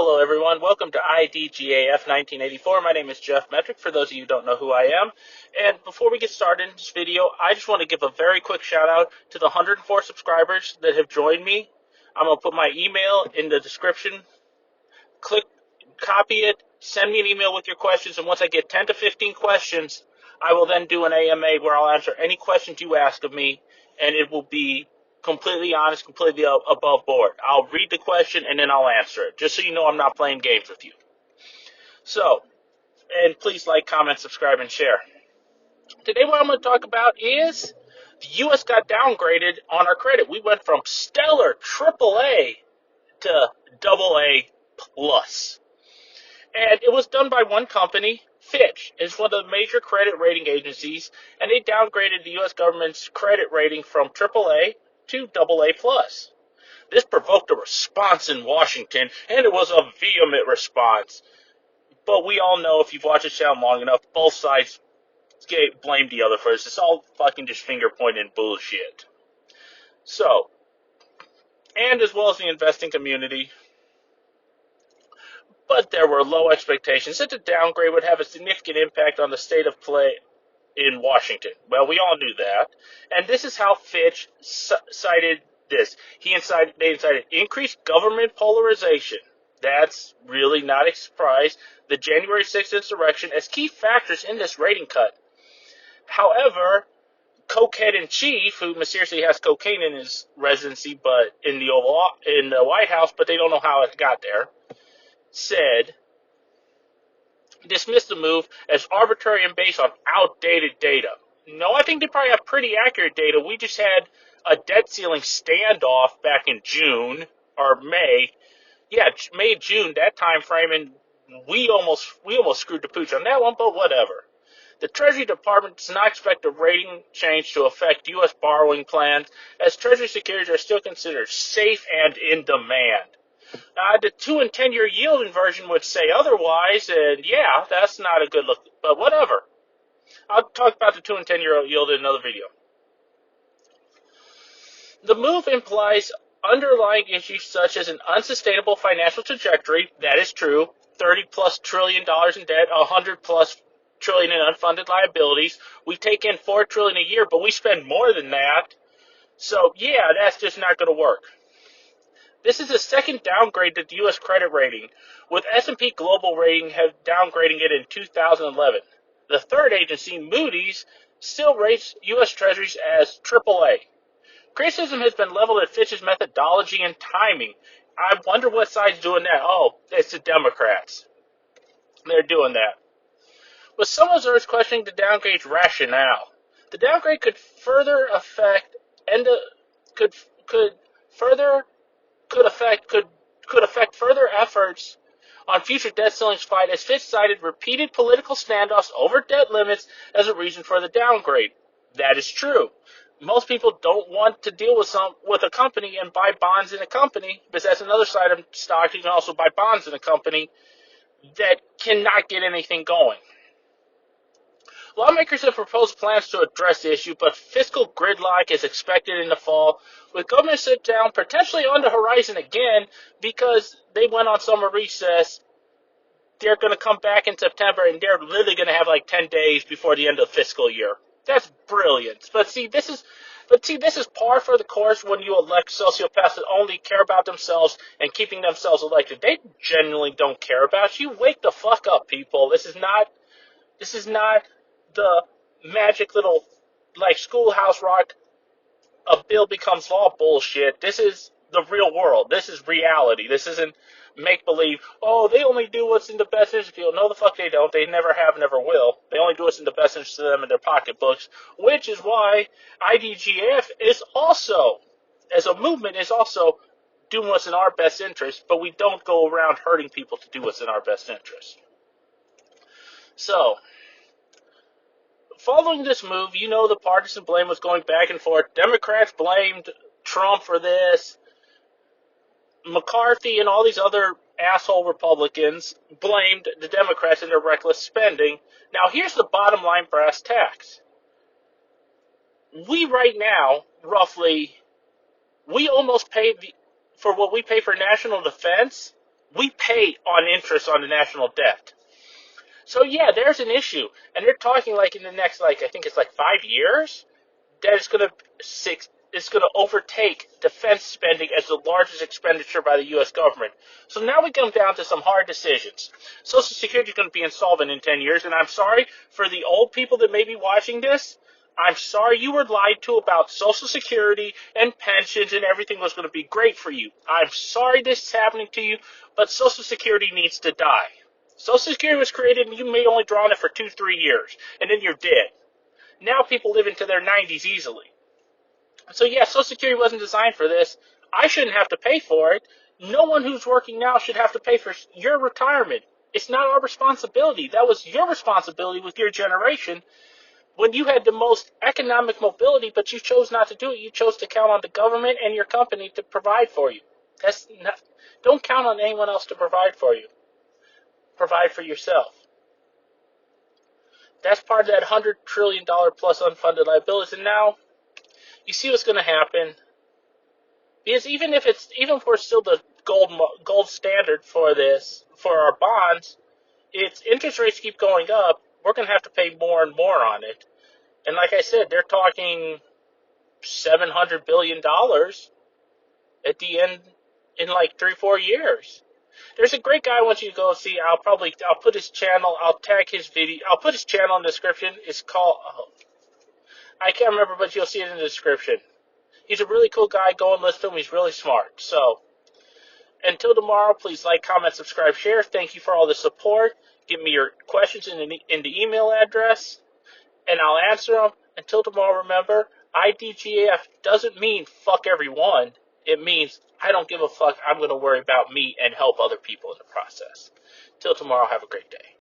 Hello everyone, welcome to IDGAF 1984. My name is Jeff Metric, for those of you who don't know who I am. And before we get started in this video, I just want to give a very quick shout out to the 104 subscribers that have joined me. I'm going to put my email in the description. Copy it, send me an email with your questions, and once I get 10 to 15 questions, I will then do an AMA where I'll answer any questions you ask of me, and it will be completely honest, completely above board. I'll read the question and then I'll answer it, just so you know I'm not playing games with you. So, and please like, comment, subscribe, and share. Today what I'm going to talk about is the U.S. got downgraded on our credit. We went from stellar AAA to AA plus. And it was done by one company, Fitch. It's one of the major credit rating agencies, and they downgraded the U.S. government's credit rating from AAA to AA+. This provoked a response in Washington, and it was a vehement response. But we all know, if you've watched the channel long enough, both sides blame the other for this. It's all fucking just finger-pointing bullshit. So, and as well as the investing community, but there were low expectations that the downgrade would have a significant impact on the state of play in Washington. Well, we all knew that. And this is how Fitch cited this. They incited increased government polarization. That's really not a surprise. The January 6th insurrection as key factors in this rating cut. However, cokehead-in-chief, who mysteriously has cocaine in his residency, but in the White House, but they don't know how it got there, dismissed the move as arbitrary and based on outdated data. No, I think they probably have pretty accurate data. We just had a debt ceiling standoff back in June, or May. Yeah, May, June, that time frame, and we almost screwed the pooch on that one, but whatever. The Treasury Department does not expect a rating change to affect U.S. borrowing plans, as Treasury securities are still considered safe and in demand. The 2- and 10-year yield inversion would say otherwise, and yeah, that's not a good look, but whatever. I'll talk about the 2- and 10-year yield in another video. The move implies underlying issues such as an unsustainable financial trajectory. That is true. $30+ trillion in debt, $100+ trillion in unfunded liabilities. We take in $4 trillion a year, but we spend more than that. So yeah, that's just not going to work. This is the second downgrade to the U.S. credit rating, with S&P Global Rating downgrading it in 2011. The third agency, Moody's, still rates U.S. Treasuries as AAA. Criticism has been leveled at Fitch's methodology and timing. I wonder what side's doing that. Oh, it's the Democrats. They're doing that. With some observers questioning the downgrade's rationale, the downgrade could affect further efforts on future debt ceilings fight, as Fitch cited repeated political standoffs over debt limits as a reason for the downgrade. That is true. Most people don't want to deal with a company and buy bonds in a company, because that's another side of stock. You can also buy bonds in a company that cannot get anything going. Lawmakers have proposed plans to address the issue, but fiscal gridlock is expected in the fall, with government sit down potentially on the horizon again because they went on summer recess. They're going to come back in September, and they're literally going to have like 10 days before the end of the fiscal year. That's brilliant. But see, this is par for the course when you elect sociopaths that only care about themselves and keeping themselves elected. They genuinely don't care about you. Wake the fuck up, people. This is not the magic little, like, Schoolhouse Rock, a bill becomes law bullshit. This is the real world. This is reality. This isn't make-believe. Oh, they only do what's in the best interest of people. No, the fuck they don't. They never have, never will. They only do what's in the best interest of them in their pocketbooks, which is why IDGF is also, as a movement, is also doing what's in our best interest, but we don't go around hurting people to do what's in our best interest. So, following this move, you know the partisan blame was going back and forth. Democrats blamed Trump for this. McCarthy and all these other asshole Republicans blamed the Democrats and their reckless spending. Now, here's the bottom line brass tacks. We right now, roughly, we almost pay for what we pay for national defense. We pay on interest on the national debt. So yeah, there's an issue, and they're talking like in the next, like I think it's like 5 years, that it's going to overtake defense spending as the largest expenditure by the U.S. government. So now we come down to some hard decisions. Social Security is going to be insolvent in 10 years, and I'm sorry for the old people that may be watching this. I'm sorry you were lied to about Social Security and pensions and everything was going to be great for you. I'm sorry this is happening to you, but Social Security needs to die. Social Security was created and you may only draw on it for 2-3 years, and then you're dead. Now people live into their 90s easily. So yeah, Social Security wasn't designed for this. I shouldn't have to pay for it. No one who's working now should have to pay for your retirement. It's not our responsibility. That was your responsibility with your generation when you had the most economic mobility, but you chose not to do it. You chose to count on the government and your company to provide for you. Don't count on anyone else to provide for you. Provide for yourself. That's part of that $100 trillion plus unfunded liabilities. And now you see what's going to happen. Because even if we're still the gold standard for this, for our bonds, its interest rates keep going up, we're going to have to pay more and more on it. And like I said, they're talking $700 billion at the end in like 3-4 years. There's a great guy I want you to go see. I'll put his channel, I'll tag his video, I'll put his channel in the description. It's called, I can't remember, but you'll see it in the description. He's a really cool guy. Go and listen to him. He's really smart. So, until tomorrow, please like, comment, subscribe, share. Thank you for all the support. Give me your questions in the email address, and I'll answer them. Until tomorrow, remember, IDGAF doesn't mean fuck everyone. It means I don't give a fuck. I'm going to worry about me and help other people in the process. Till tomorrow, have a great day.